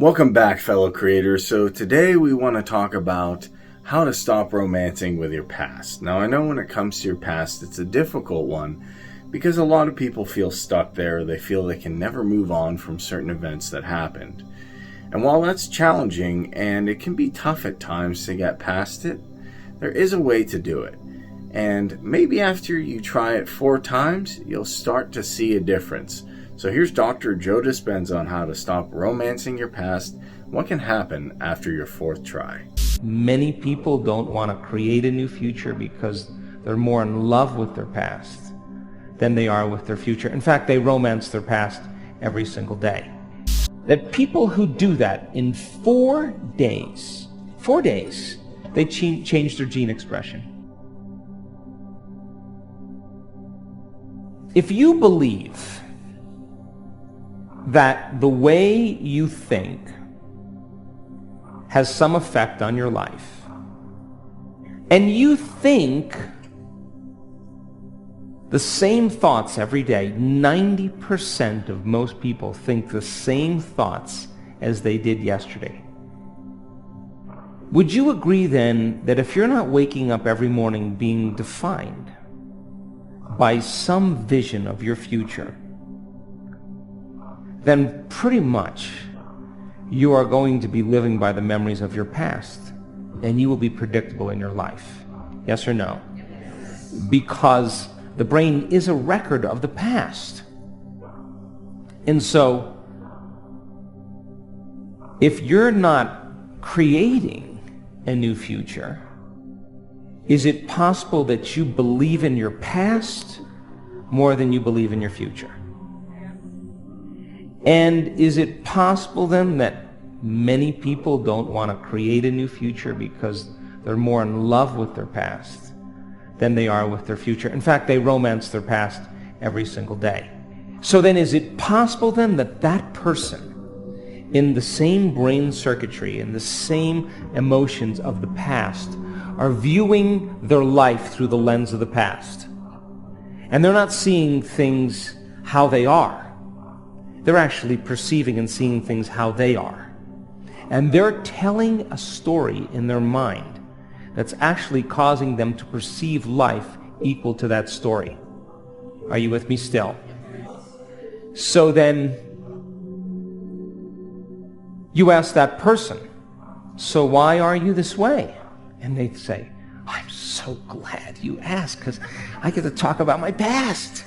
Welcome back, fellow creators. So today we want to talk about how to stop romancing with your past. Now, I know when it comes to your past, it's a difficult one because a lot of people feel stuck there. They feel they can never move on from certain events that happened. And while that's challenging and it can be tough at times to get past it, there is a way to do it. And maybe after you try it 4 times, you'll start to see a difference. So here's Dr. Joe Dispenza on how to stop romancing your past. What can happen after your 4th try? Many people don't want to create a new future because they're more in love with their past than they are with their future. In fact, they romance their past every single day. That people who do that in 4 days, they change their gene expression. If you believe that the way you think has some effect on your life, and you think the same thoughts every day, 90% of most people think the same thoughts as they did yesterday. Would you agree then that if you're not waking up every morning being defined by some vision of your future, then pretty much you are going to be living by the memories of your past, and you will be predictable in your life? Yes or no? Because the brain is a record of the past. And so, if you're not creating a new future, is it possible that you believe in your past more than you believe in your future? And is it possible then that many people don't want to create a new future because they're more in love with their past than they are with their future? In fact, they romance their past every single day. So then is it possible then that that person in the same brain circuitry, in the same emotions of the past, are viewing their life through the lens of the past? And they're not seeing things how they are. They're actually perceiving and seeing things how they are. And they're telling a story in their mind that's actually causing them to perceive life equal to that story. Are you with me still? So then, you ask that person, so why are you this way? And they say, I'm so glad you asked because I get to talk about my past.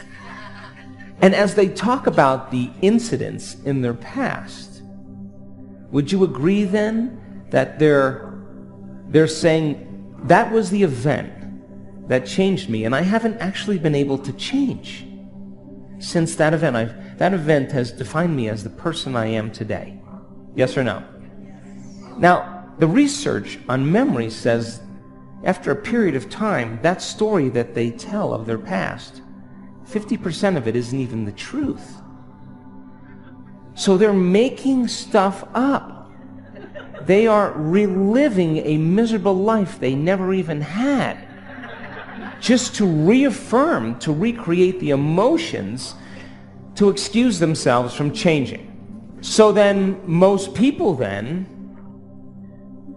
And as they talk about the incidents in their past, would you agree then that they're saying, that was the event that changed me, and I haven't actually been able to change since that event. That event has defined me as the person I am today. Yes or no? Now, the research on memory says after a period of time, that story that they tell of their past, 50% of it isn't even the truth. So they're making stuff up. They are reliving a miserable life they never even had, just to reaffirm, to recreate the emotions, to excuse themselves from changing. So then most people then,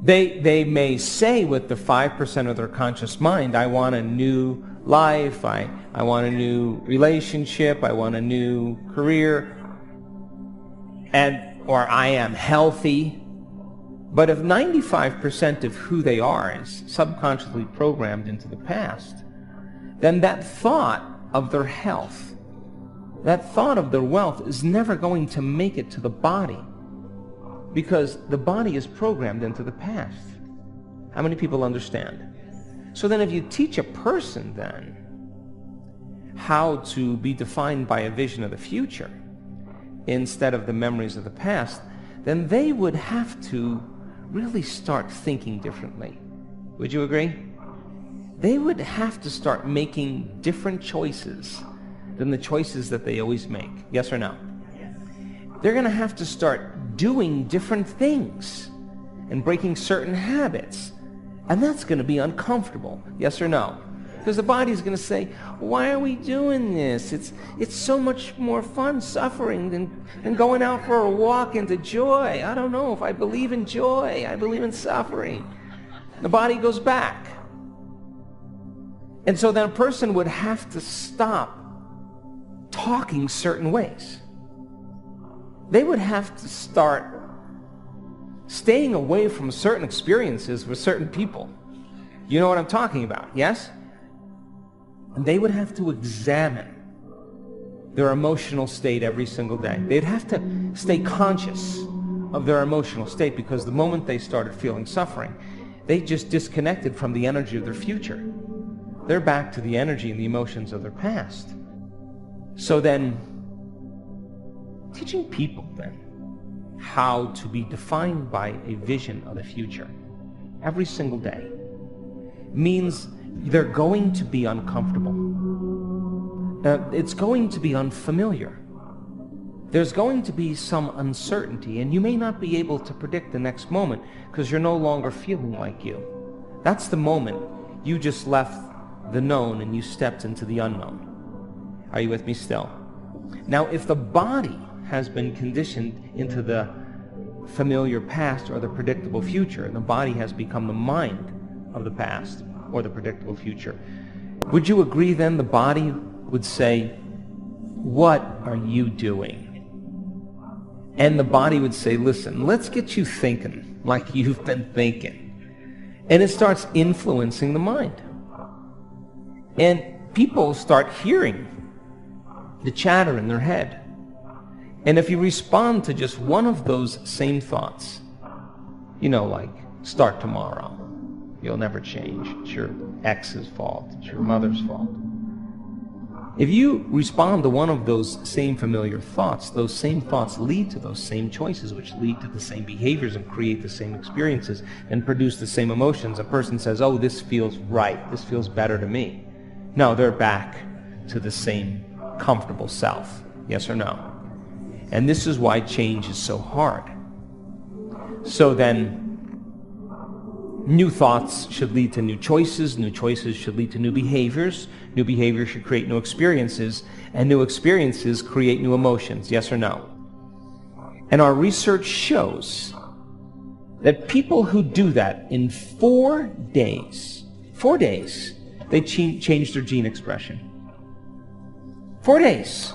they may say with the 5% of their conscious mind, I want a new life, I want a new relationship, I want a new career, or I am healthy. But if 95% of who they are is subconsciously programmed into the past, then that thought of their health, that thought of their wealth is never going to make it to the body, because the body is programmed into the past. How many people understand? So then if you teach a person then how to be defined by a vision of the future instead of the memories of the past, then they would have to really start thinking differently. Would you agree? They would have to start making different choices than the choices that they always make. Yes or no? They're going to have to start doing different things and breaking certain habits. And that's going to be uncomfortable. Yes or no? Because the body's going to say, why are we doing this? It's so much more fun suffering than going out for a walk into joy. I don't know if I believe in joy. I believe in suffering. The body goes back. And so then a person would have to stop talking certain ways. They would have to start staying away from certain experiences with certain people. You know what I'm talking about, yes? And they would have to examine their emotional state every single day. They'd have to stay conscious of their emotional state, because the moment they started feeling suffering, they just disconnected from the energy of their future. They're back to the energy and the emotions of their past. So then, teaching people then how to be defined by a vision of the future every single day means they're going to be uncomfortable. It's going to be unfamiliar. There's going to be some uncertainty, and you may not be able to predict the next moment because you're no longer feeling like you. That's the moment you just left the known and you stepped into the unknown. Are you with me still? Now, if the body has been conditioned into the familiar past or the predictable future, and the body has become the mind of the past or the predictable future, would you agree then the body would say, what are you doing? And the body would say, listen, let's get you thinking like you've been thinking. And it starts influencing the mind. And people start hearing the chatter in their head. And if you respond to just one of those same thoughts, like start tomorrow, you'll never change, it's your ex's fault, it's your mother's fault. If you respond to one of those same familiar thoughts, those same thoughts lead to those same choices, which lead to the same behaviors and create the same experiences and produce the same emotions. A person says, oh, this feels right, this feels better to me. No, they're back to the same comfortable self. Yes or no? And this is why change is so hard. So then, new thoughts should lead to new choices should lead to new behaviors should create new experiences, and new experiences create new emotions. Yes or no? And our research shows that people who do that in 4 days, they change their gene expression. 4 days.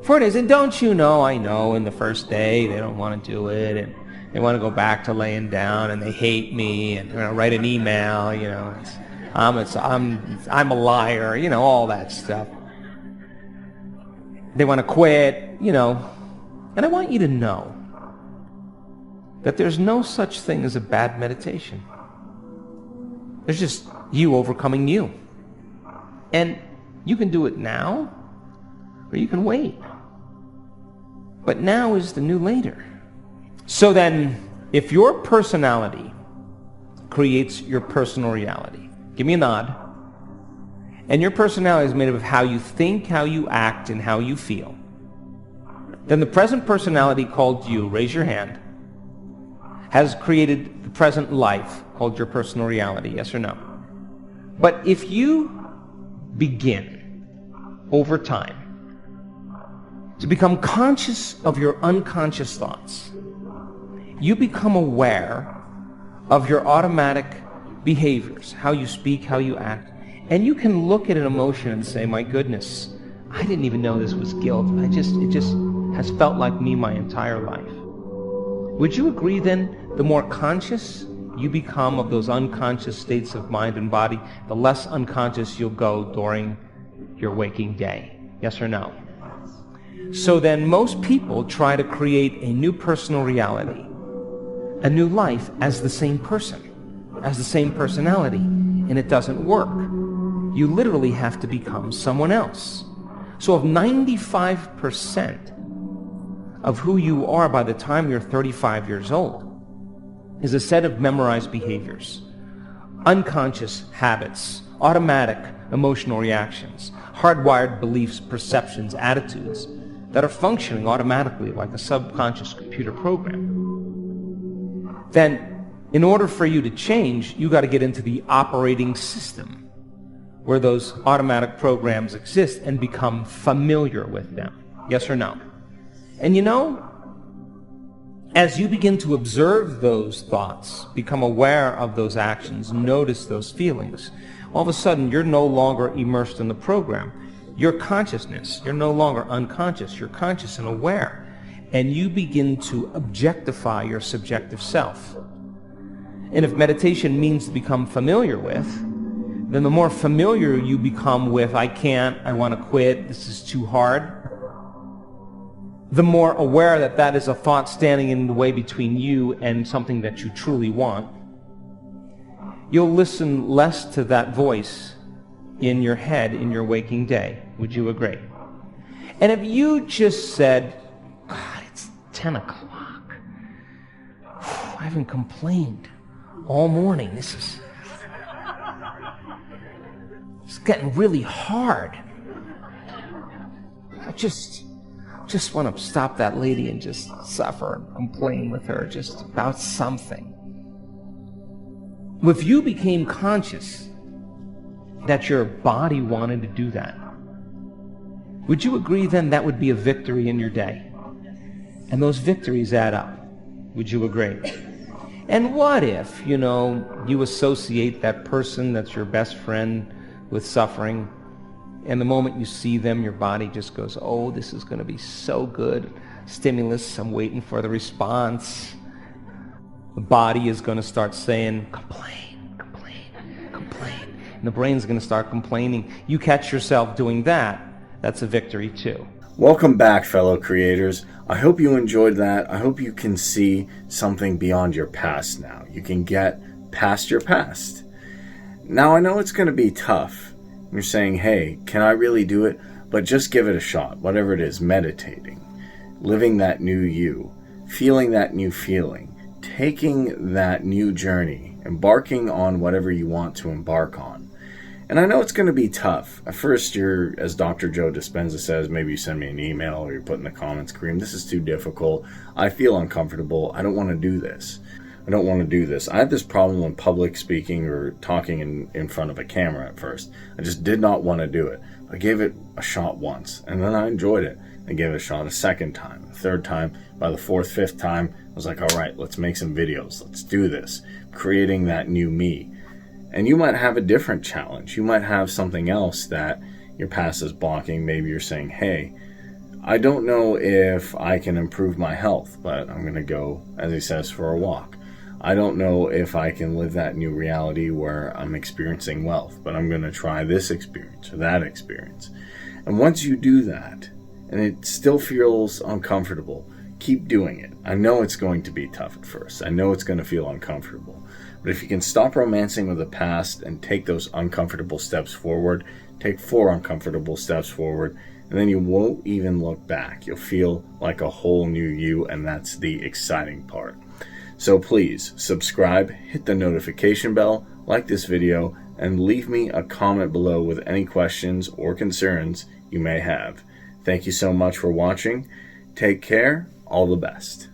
4 days. And don't you know, I know in the first day they don't want to do it, and they want to go back to laying down, and they hate me, and they're going to write an email, I'm a liar, all that stuff. They want to quit, And I want you to know that there's no such thing as a bad meditation. There's just you overcoming you. And you can do it now, or you can wait. But now is the new later. So then, if your personality creates your personal reality, give me a nod, and your personality is made up of how you think, how you act, and how you feel, then the present personality called you, raise your hand, has created the present life called your personal reality, yes or no? But if you begin, over time, to become conscious of your unconscious thoughts, you become aware of your automatic behaviors, how you speak, how you act, and you can look at an emotion and say, my goodness, I didn't even know this was guilt. It just has felt like me my entire life. Would you agree then, the more conscious you become of those unconscious states of mind and body, the less unconscious you'll go during your waking day? Yes or no? So then most people try to create a new personal reality, a new life as the same person, as the same personality, and it doesn't work. You literally have to become someone else. So if 95% of who you are by the time you're 35 years old is a set of memorized behaviors, unconscious habits, automatic emotional reactions, hardwired beliefs, perceptions, attitudes that are functioning automatically like a subconscious computer program, then in order for you to change, you got to get into the operating system where those automatic programs exist and become familiar with them. Yes or no? And you know, as you begin to observe those thoughts, become aware of those actions, notice those feelings, all of a sudden you're no longer immersed in the program. Your consciousness, you're no longer unconscious, you're conscious and aware. And you begin to objectify your subjective self. And if meditation means to become familiar with, then the more familiar you become with, I can't, I want to quit, this is too hard, the more aware that that is a thought standing in the way between you and something that you truly want, you'll listen less to that voice in your head in your waking day. Would you agree? And if you just said, God, it's 10 o'clock. I haven't complained all morning. It's getting really hard. I just want to stop that lady and just suffer and complain with her just about something. If you became conscious that your body wanted to do that, would you agree then that would be a victory in your day? And those victories add up. Would you agree? And what if, you associate that person that's your best friend with suffering, and the moment you see them, your body just goes, oh, this is going to be so good. Stimulus, I'm waiting for the response. The body is going to start saying, complain, complain, complain. And the brain's going to start complaining. You catch yourself doing that, that's a victory too. Welcome back, fellow creators. I hope you enjoyed that. I hope you can see something beyond your past now. You can get past your past. Now, I know it's going to be tough. You're saying, hey, can I really do it? But just give it a shot, whatever it is, meditating, living that new you, feeling that new feeling, taking that new journey, embarking on whatever you want to embark on. And I know it's going to be tough. At first, you're, as Dr. Joe Dispenza says, maybe you send me an email or you put in the comments, Kareem, this is too difficult. I feel uncomfortable. I don't want to do this. I had this problem when public speaking or talking in front of a camera at first. I just did not want to do it. I gave it a shot once, and then I enjoyed it. I gave it a shot a second time, a third time. By the fourth, fifth time, I was like, all right, let's make some videos. Let's do this. Creating that new me. And you might have a different challenge. You might have something else that your past is blocking. Maybe you're saying, hey, I don't know if I can improve my health, but I'm going to go, as he says, for a walk. I don't know if I can live that new reality where I'm experiencing wealth, but I'm going to try this experience or that experience. And once you do that, and it still feels uncomfortable, keep doing it. I know it's going to be tough at first. I know it's going to feel uncomfortable. But if you can stop romancing with the past and take those uncomfortable steps forward, take 4 uncomfortable steps forward, and then you won't even look back. You'll feel like a whole new you, and that's the exciting part. So please subscribe, hit the notification bell, like this video, and leave me a comment below with any questions or concerns you may have. Thank you so much for watching. Take care. All the best.